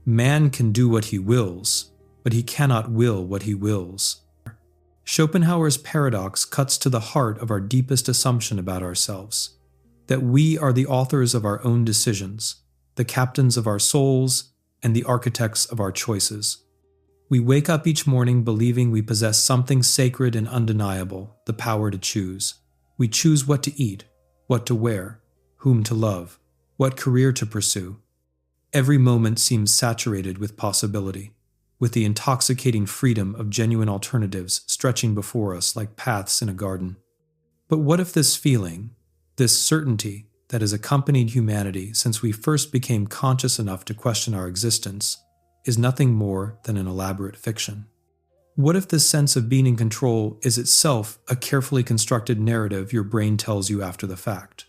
Man can do what he wills, but he cannot will what he wills. Schopenhauer's paradox cuts to the heart of our deepest assumption about ourselves, that we are the authors of our own decisions, the captains of our souls, and the architects of our choices. We wake up each morning believing we possess something sacred and undeniable, the power to choose. We choose what to eat, what to wear, whom to love, what career to pursue. Every moment seems saturated with possibility, with the intoxicating freedom of genuine alternatives stretching before us like paths in a garden. But what if this feeling, this certainty that has accompanied humanity since we first became conscious enough to question our existence, is nothing more than an elaborate fiction? What if this sense of being in control is itself a carefully constructed narrative your brain tells you after the fact?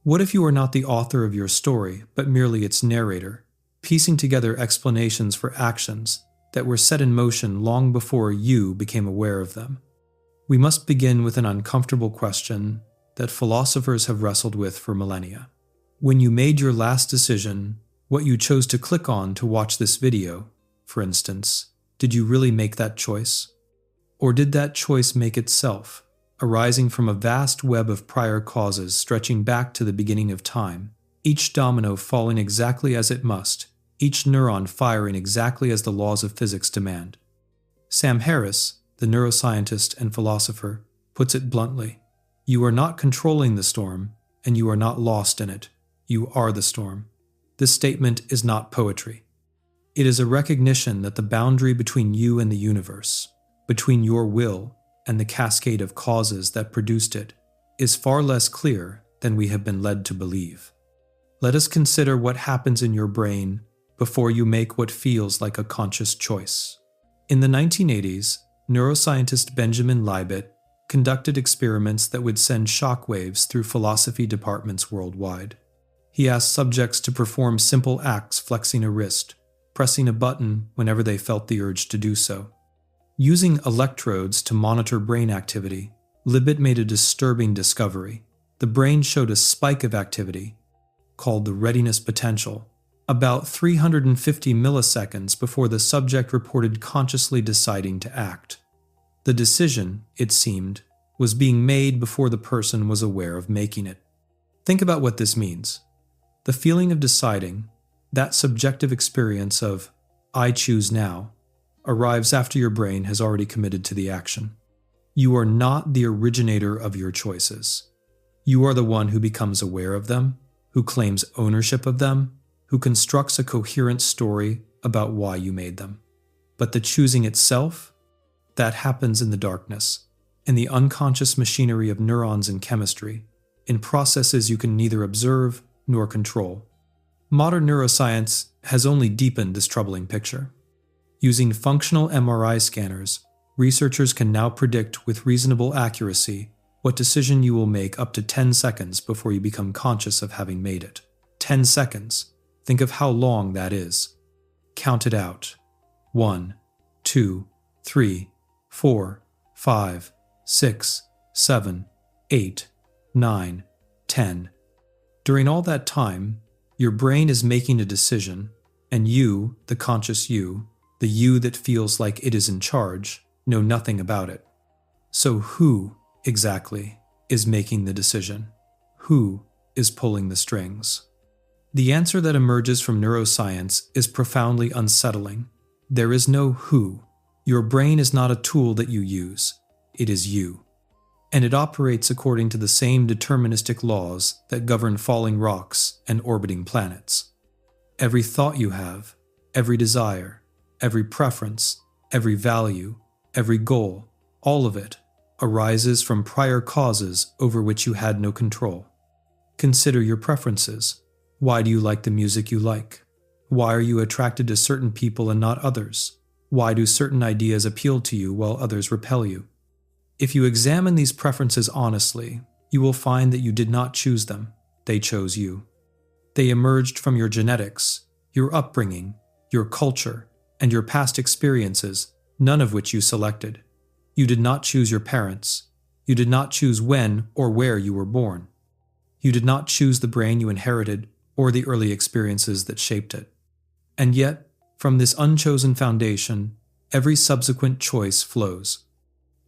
What if you are not the author of your story, but merely its narrator, piecing together explanations for actions that were set in motion long before you became aware of them? We must begin with an uncomfortable question that philosophers have wrestled with for millennia. When you made your last decision, what you chose to click on to watch this video, for instance, did you really make that choice? Or did that choice make itself, arising from a vast web of prior causes stretching back to the beginning of time, each domino falling exactly as it must, each neuron firing exactly as the laws of physics demand? Sam Harris, the neuroscientist and philosopher, puts it bluntly: you are not controlling the storm, and you are not lost in it. You are the storm. This statement is not poetry. It is a recognition that the boundary between you and the universe, between your will and the cascade of causes that produced it, is far less clear than we have been led to believe. Let us consider what happens in your brain before you make what feels like a conscious choice. In the 1980s, neuroscientist Benjamin Libet conducted experiments that would send shockwaves through philosophy departments worldwide. He asked subjects to perform simple acts, flexing a wrist, pressing a button whenever they felt the urge to do so. Using electrodes to monitor brain activity, Libet made a disturbing discovery. The brain showed a spike of activity, called the readiness potential, about 350 milliseconds before the subject reported consciously deciding to act. The decision, it seemed, was being made before the person was aware of making it. Think about what this means. The feeling of deciding, that subjective experience of "I choose now," arrives after your brain has already committed to the action. You are not the originator of your choices. You are the one who becomes aware of them, who claims ownership of them, who constructs a coherent story about why you made them. But the choosing itself, that happens in the darkness, in the unconscious machinery of neurons and chemistry, in processes you can neither observe nor control. Modern neuroscience has only deepened this troubling picture. Using functional MRI scanners, researchers can now predict with reasonable accuracy what decision you will make up to 10 seconds before you become conscious of having made it. 10 seconds. Think of how long that is. Count it out. 1, 2, 3, 4, 5, 6, 7, 8, 9, 10. During all that time, your brain is making a decision, and you, the conscious you, the you that feels like it is in charge, know nothing about it. So who, exactly, is making the decision? Who is pulling the strings? The answer that emerges from neuroscience is profoundly unsettling. There is no who. Your brain is not a tool that you use. It is you. And it operates according to the same deterministic laws that govern falling rocks and orbiting planets. Every thought you have, every desire, every preference, every value, every goal, all of it, arises from prior causes over which you had no control. Consider your preferences. Why do you like the music you like? Why are you attracted to certain people and not others? Why do certain ideas appeal to you while others repel you? If you examine these preferences honestly, you will find that you did not choose them. They chose you. They emerged from your genetics, your upbringing, your culture, and your past experiences, none of which you selected. You did not choose your parents. You did not choose when or where you were born. You did not choose the brain you inherited or the early experiences that shaped it. And yet, From this unchosen foundation, every subsequent choice flows.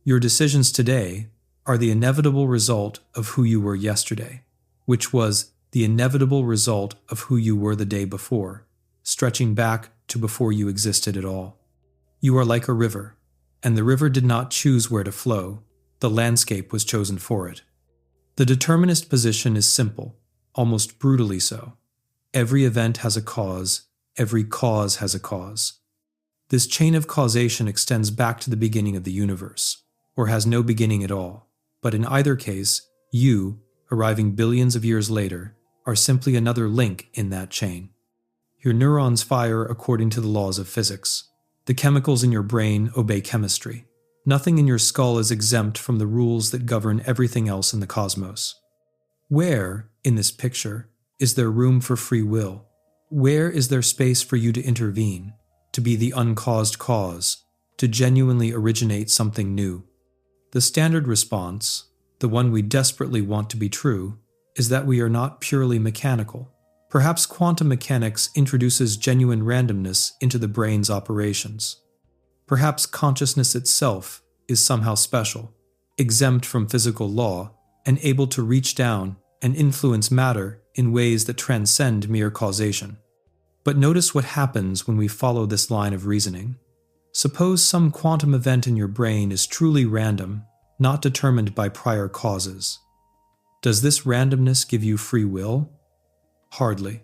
Your decisions today are the inevitable result of who you were yesterday, which was the inevitable result of who you were the day before, stretching back to before you existed at all. You are like a river, and the river did not choose where to flow, the landscape was chosen for it. The determinist position is simple, almost brutally so. Every event has a cause, every cause has a cause. This chain of causation extends back to the beginning of the universe, or has no beginning at all, but in either case, you, arriving billions of years later, are simply another link in that chain. Your neurons fire according to the laws of physics. The chemicals in your brain obey chemistry. Nothing in your skull is exempt from the rules that govern everything else in the cosmos. Where, in this picture, is there room for free will? Where is there space for you to intervene, to be the uncaused cause, to genuinely originate something new? The standard response, the one we desperately want to be true, is that we are not purely mechanical. Perhaps quantum mechanics introduces genuine randomness into the brain's operations. Perhaps consciousness itself is somehow special, exempt from physical law, and able to reach down and influence matter in ways that transcend mere causation. But notice what happens when we follow this line of reasoning. Suppose some quantum event in your brain is truly random, not determined by prior causes. Does this randomness give you free will? Hardly.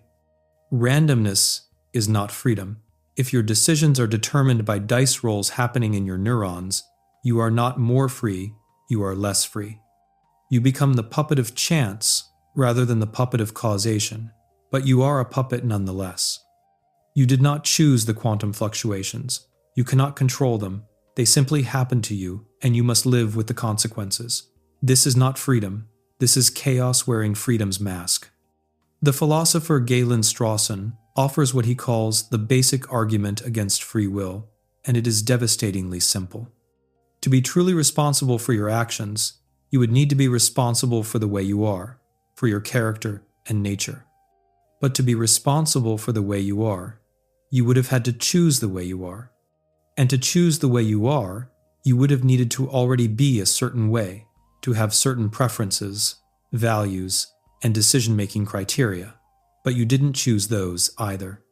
Randomness is not freedom. If your decisions are determined by dice rolls happening in your neurons, you are not more free, you are less free. You become the puppet of chance rather than the puppet of causation, but you are a puppet nonetheless. You did not choose the quantum fluctuations. You cannot control them. They simply happen to you, and you must live with the consequences. This is not freedom. This is chaos wearing freedom's mask. The philosopher Galen Strawson offers what he calls the basic argument against free will, and it is devastatingly simple. To be truly responsible for your actions, you would need to be responsible for the way you are, for your character and nature. But to be responsible for the way you are, you would have had to choose the way you are. And to choose the way you are, you would have needed to already be a certain way, to have certain preferences, values, and decision-making criteria. But you didn't choose those either.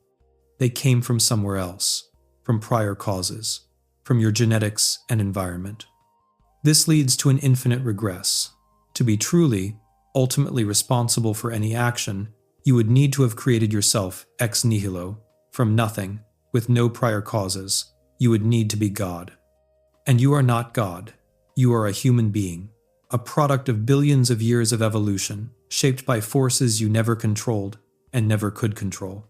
They came from somewhere else, from prior causes, from your genetics and environment. This leads to an infinite regress. To be truly, ultimately responsible for any action, you would need to have created yourself ex nihilo, from nothing, with no prior causes. You would need to be God. And you are not God. You are a human being, a product of billions of years of evolution, shaped by forces you never controlled and never could control.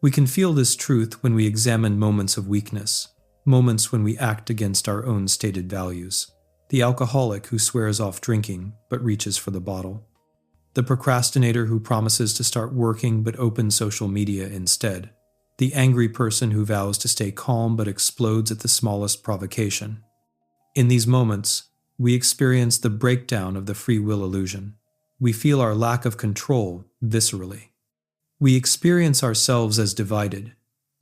We can feel this truth when we examine moments of weakness, moments when we act against our own stated values. The alcoholic who swears off drinking but reaches for the bottle. The procrastinator who promises to start working but opens social media instead. The angry person who vows to stay calm but explodes at the smallest provocation. In these moments, we experience the breakdown of the free will illusion. We feel our lack of control viscerally. We experience ourselves as divided,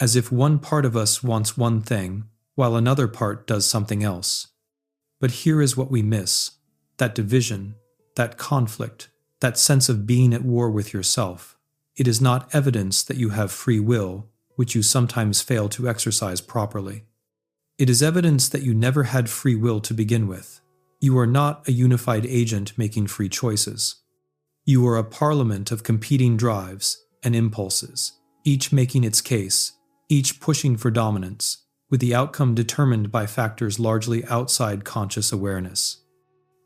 as if one part of us wants one thing, while another part does something else. But here is what we miss: that division, that conflict, that sense of being at war with yourself. It is not evidence that you have free will, which you sometimes fail to exercise properly. It is evidence that you never had free will to begin with. You are not a unified agent making free choices. You are a parliament of competing drives and impulses, each making its case, each pushing for dominance, with the outcome determined by factors largely outside conscious awareness.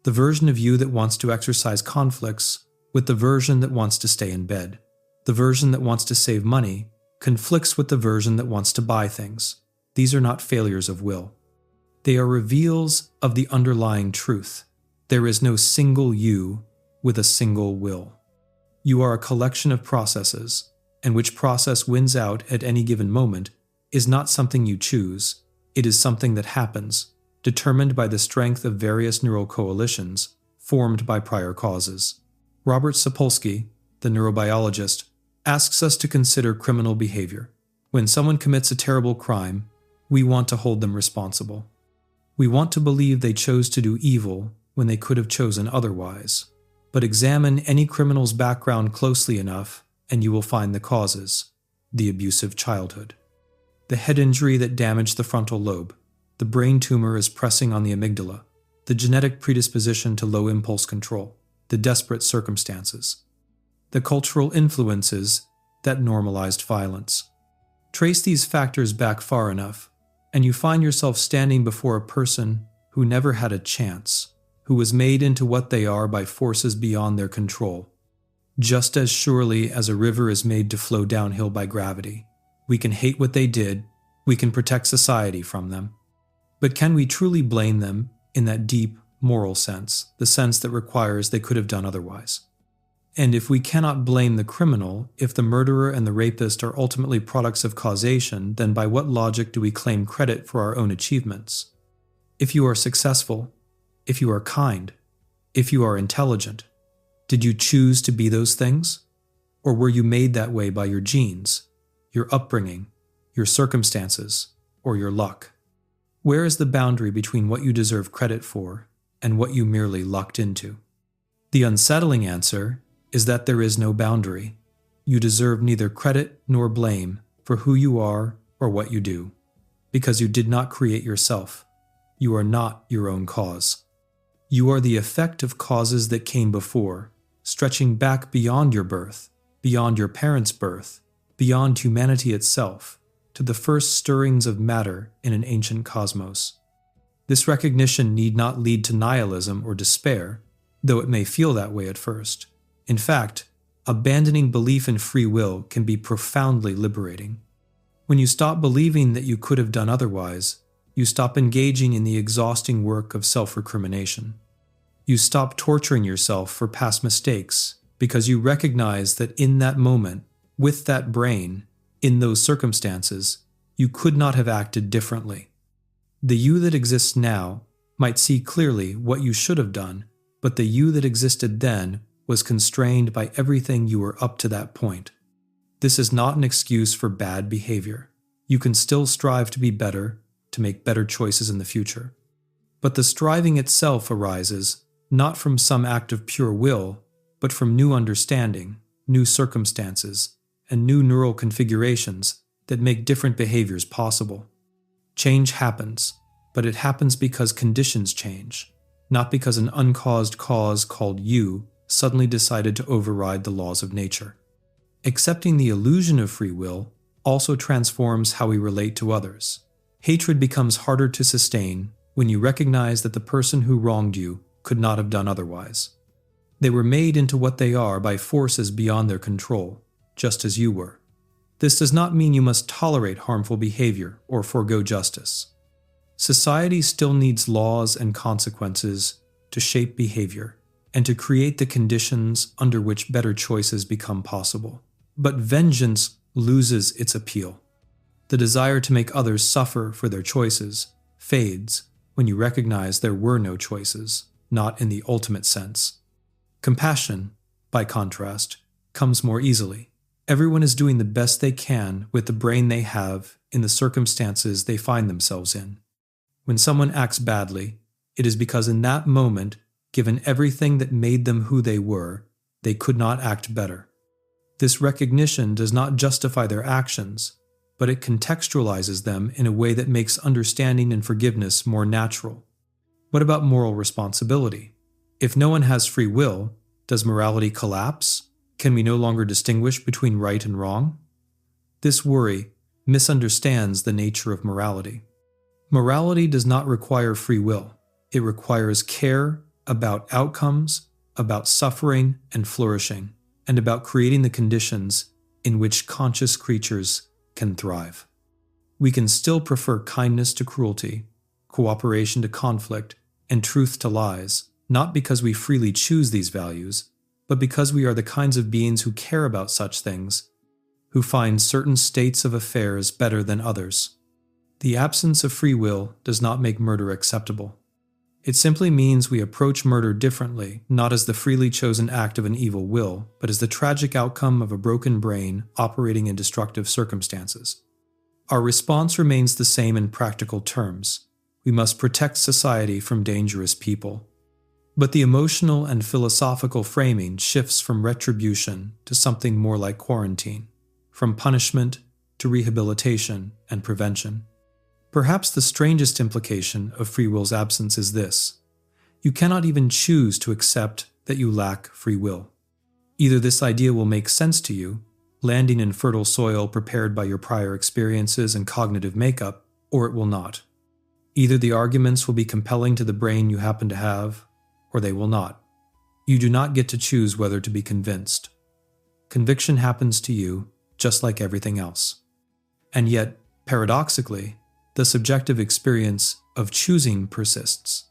The version of you that wants to exercise conflicts with the version that wants to stay in bed. The version that wants to save money conflicts with the version that wants to buy things. These are not failures of will. They are reveals of the underlying truth. There is no single you with a single will. You are a collection of processes, and which process wins out at any given moment is not something you choose. It is something that happens, determined by the strength of various neural coalitions formed by prior causes. Robert Sapolsky, the neurobiologist, asks us to consider criminal behavior. When someone commits a terrible crime, we want to hold them responsible. We want to believe they chose to do evil when they could have chosen otherwise. But examine any criminal's background closely enough, and you will find the causes: the abusive childhood, the head injury that damaged the frontal lobe, the brain tumor is pressing on the amygdala, the genetic predisposition to low impulse control, the desperate circumstances, the cultural influences that normalized violence. Trace these factors back far enough, and you find yourself standing before a person who never had a chance, who was made into what they are by forces beyond their control. Just as surely as a river is made to flow downhill by gravity, we can hate what they did, we can protect society from them. But can we truly blame them in that deep, moral sense, the sense that requires they could have done otherwise? And if we cannot blame the criminal, if the murderer and the rapist are ultimately products of causation, then by what logic do we claim credit for our own achievements? If you are successful, if you are kind, if you are intelligent, did you choose to be those things? Or were you made that way by your genes, your upbringing, your circumstances, or your luck? Where is the boundary between what you deserve credit for and what you merely lucked into? The unsettling answer is that there is no boundary. You deserve neither credit nor blame for who you are or what you do, because you did not create yourself. You are not your own cause. You are the effect of causes that came before, stretching back beyond your birth, beyond your parents' birth, beyond humanity itself, to the first stirrings of matter in an ancient cosmos. This recognition need not lead to nihilism or despair, though it may feel that way at first. In fact, abandoning belief in free will can be profoundly liberating. When you stop believing that you could have done otherwise, you stop engaging in the exhausting work of self-recrimination. You stop torturing yourself for past mistakes because you recognize that in that moment, with that brain, in those circumstances, you could not have acted differently. The you that exists now might see clearly what you should have done, but the you that existed then was constrained by everything you were up to that point. This is not an excuse for bad behavior. You can still strive to be better, to make better choices in the future. But the striving itself arises not from some act of pure will, but from new understanding, new circumstances, and new neural configurations that make different behaviors possible. Change happens, but it happens because conditions change, not because an uncaused cause called you suddenly decided to override the laws of nature. Accepting the illusion of free will also transforms how we relate to others. Hatred becomes harder to sustain when you recognize that the person who wronged you could not have done otherwise. They were made into what they are by forces beyond their control, just as you were. This does not mean you must tolerate harmful behavior or forego justice. Society still needs laws and consequences to shape behavior and to create the conditions under which better choices become possible. But vengeance loses its appeal. The desire to make others suffer for their choices fades when you recognize there were no choices, not in the ultimate sense. Compassion, by contrast, comes more easily. Everyone is doing the best they can with the brain they have in the circumstances they find themselves in. When someone acts badly, it is because in that moment, given everything that made them who they were, they could not act better. This recognition does not justify their actions, but it contextualizes them in a way that makes understanding and forgiveness more natural. What about moral responsibility? If no one has free will, does morality collapse? Can we no longer distinguish between right and wrong? This worry misunderstands the nature of morality. Morality does not require free will. It requires care about outcomes, about suffering and flourishing, and about creating the conditions in which conscious creatures can thrive. We can still prefer kindness to cruelty, cooperation to conflict, and truth to lies, not because we freely choose these values, but because we are the kinds of beings who care about such things, who find certain states of affairs better than others. The absence of free will does not make murder acceptable. It simply means we approach murder differently, not as the freely chosen act of an evil will, but as the tragic outcome of a broken brain operating in destructive circumstances. Our response remains the same in practical terms. We must protect society from dangerous people. But the emotional and philosophical framing shifts from retribution to something more like quarantine, from punishment to rehabilitation and prevention. Perhaps the strangest implication of free will's absence is this: you cannot even choose to accept that you lack free will. Either this idea will make sense to you, landing in fertile soil prepared by your prior experiences and cognitive makeup, or it will not. Either the arguments will be compelling to the brain you happen to have, or they will not. You do not get to choose whether to be convinced. Conviction happens to you just like everything else. And yet, paradoxically, the subjective experience of choosing persists.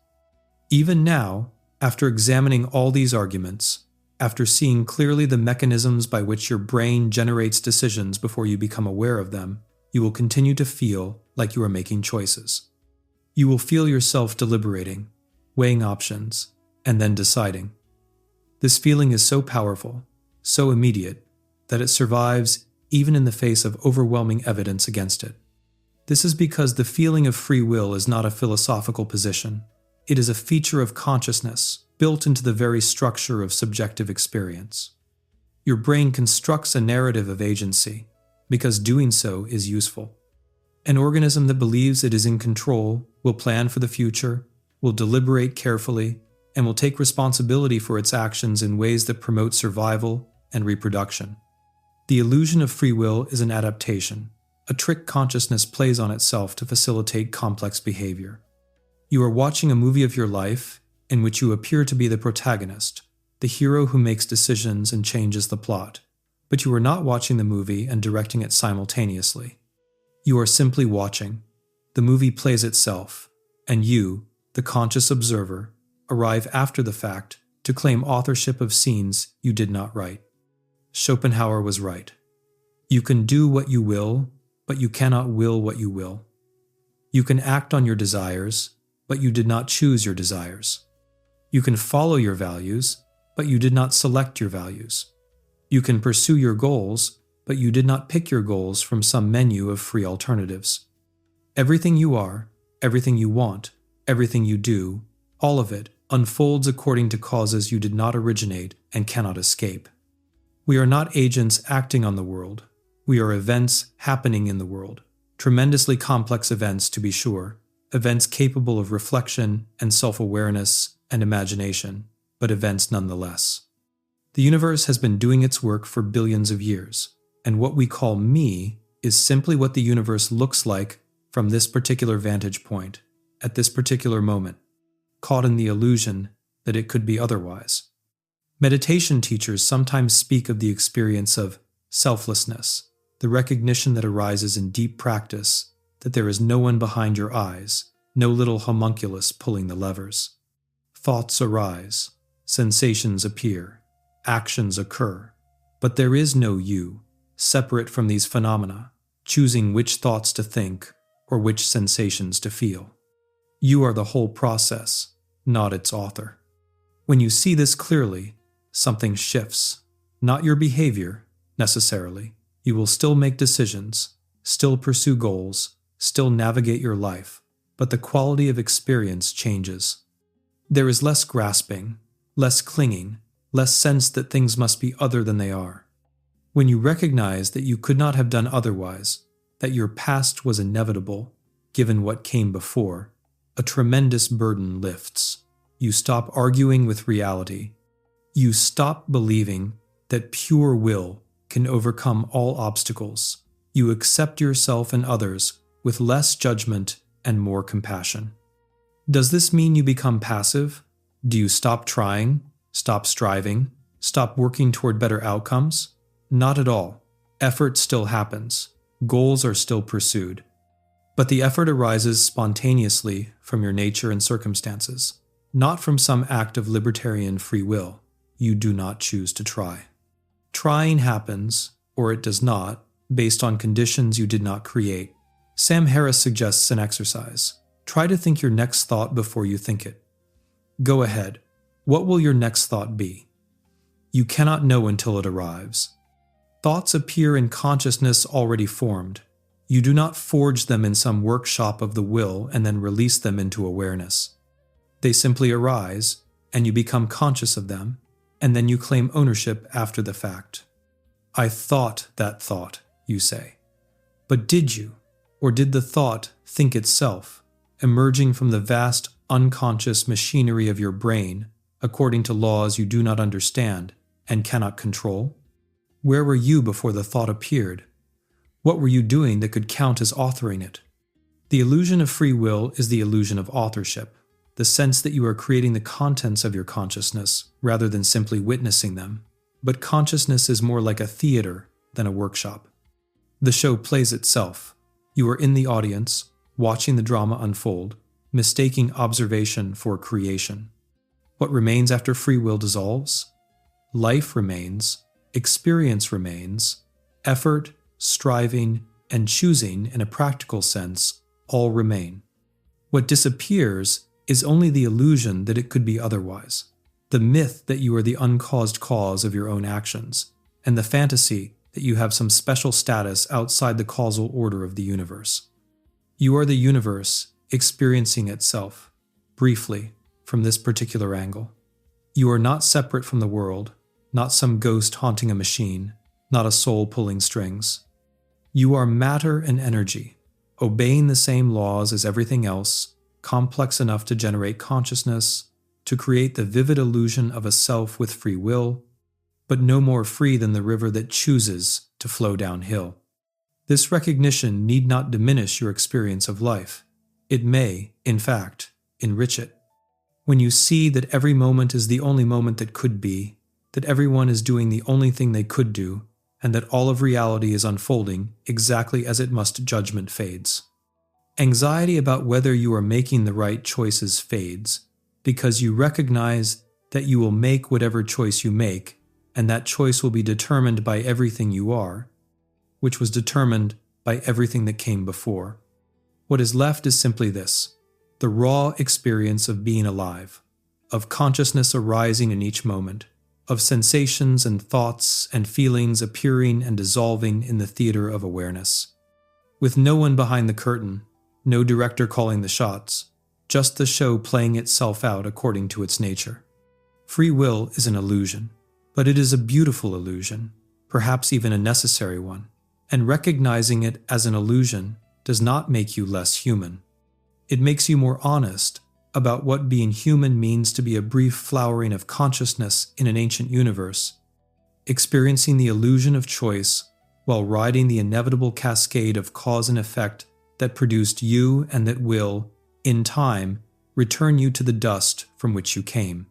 Even now, after examining all these arguments, after seeing clearly the mechanisms by which your brain generates decisions before you become aware of them, you will continue to feel like you are making choices. You will feel yourself deliberating, weighing options, and then deciding. This feeling is so powerful, so immediate, that it survives even in the face of overwhelming evidence against it. This is because the feeling of free will is not a philosophical position. It is a feature of consciousness built into the very structure of subjective experience. Your brain constructs a narrative of agency because doing so is useful. An organism that believes it is in control will plan for the future, will deliberate carefully, and will take responsibility for its actions in ways that promote survival and reproduction. The illusion of free will is an adaptation, a trick consciousness plays on itself to facilitate complex behavior. You are watching a movie of your life in which you appear to be the protagonist, the hero who makes decisions and changes the plot, but you are not watching the movie and directing it simultaneously. You are simply watching. The movie plays itself, and you, the conscious observer, arrive after the fact to claim authorship of scenes you did not write. Schopenhauer was right. You can do what you will, but you cannot will what you will. You can act on your desires, but you did not choose your desires. You can follow your values, but you did not select your values. You can pursue your goals, but you did not pick your goals from some menu of free alternatives. Everything you are, everything you want, everything you do, all of it unfolds according to causes you did not originate and cannot escape. We are not agents acting on the world. We are events happening in the world. Tremendously complex events, to be sure, events capable of reflection and self-awareness and imagination, but events nonetheless. The universe has been doing its work for billions of years, and what we call me is simply what the universe looks like from this particular vantage point, at this particular moment, caught in the illusion that it could be otherwise. Meditation teachers sometimes speak of the experience of selflessness, the recognition that arises in deep practice that there is no one behind your eyes, no little homunculus pulling the levers. Thoughts arise, sensations appear, actions occur, but there is no you, separate from these phenomena, choosing which thoughts to think or which sensations to feel. You are the whole process, not its author. When you see this clearly, something shifts. Not your behavior, necessarily. You will still make decisions, still pursue goals, still navigate your life, but the quality of experience changes. There is less grasping, less clinging, less sense that things must be other than they are. When you recognize that you could not have done otherwise, that your past was inevitable, given what came before, a tremendous burden lifts. You stop arguing with reality. You stop believing that pure will can overcome all obstacles. You accept yourself and others with less judgment and more compassion. Does this mean you become passive? Do you stop trying, stop striving, stop working toward better outcomes? Not at all. Effort still happens. Goals are still pursued. But the effort arises spontaneously from your nature and circumstances, not from some act of libertarian free will. You do not choose to try. Trying happens, or it does not, based on conditions you did not create. Sam Harris suggests an exercise. Try to think your next thought before you think it. Go ahead. What will your next thought be? You cannot know until it arrives. Thoughts appear in consciousness already formed. You do not forge them in some workshop of the will and then release them into awareness. They simply arise, and you become conscious of them, and then you claim ownership after the fact. I thought that thought, you say. But did you? Or did the thought think itself, emerging from the vast unconscious machinery of your brain, according to laws you do not understand and cannot control? Where were you before the thought appeared? What were you doing that could count as authoring it? The illusion of free will is the illusion of authorship, the sense that you are creating the contents of your consciousness rather than simply witnessing them. But consciousness is more like a theater than a workshop. The show plays itself. You are in the audience, watching the drama unfold, mistaking observation for creation. What remains after free will dissolves? Life remains, experience remains, effort, striving, and choosing in a practical sense all remain. What disappears is only the illusion that it could be otherwise, the myth that you are the uncaused cause of your own actions, and the fantasy that you have some special status outside the causal order of the universe. You are the universe experiencing itself, briefly, from this particular angle. You are not separate from the world, not some ghost haunting a machine, not a soul pulling strings. You are matter and energy, obeying the same laws as everything else, complex enough to generate consciousness, to create the vivid illusion of a self with free will, but no more free than the river that chooses to flow downhill. This recognition need not diminish your experience of life. It may, in fact, enrich it. When you see that every moment is the only moment that could be, that everyone is doing the only thing they could do, and that all of reality is unfolding exactly as it must, judgment fades. Anxiety about whether you are making the right choices fades, because you recognize that you will make whatever choice you make, and that choice will be determined by everything you are, which was determined by everything that came before. What is left is simply this: the raw experience of being alive, of consciousness arising in each moment, of sensations and thoughts and feelings appearing and dissolving in the theater of awareness. With no one behind the curtain, no director calling the shots, just the show playing itself out according to its nature. Free will is an illusion, but it is a beautiful illusion, perhaps even a necessary one, and recognizing it as an illusion does not make you less human. It makes you more honest about what being human means to be a brief flowering of consciousness in an ancient universe, experiencing the illusion of choice while riding the inevitable cascade of cause and effect that produced you and that will, in time, return you to the dust from which you came.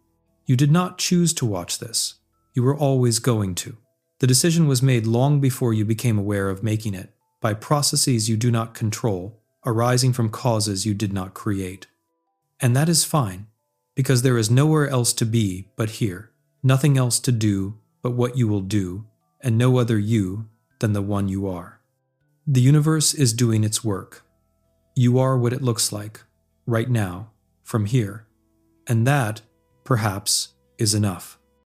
You did not choose to watch this. You were always going to. The decision was made long before you became aware of making it, by processes you do not control, arising from causes you did not create. And that is fine, because there is nowhere else to be but here, nothing else to do but what you will do, and no other you than the one you are. The universe is doing its work. You are what it looks like, right now, from here, and that, perhaps, is enough.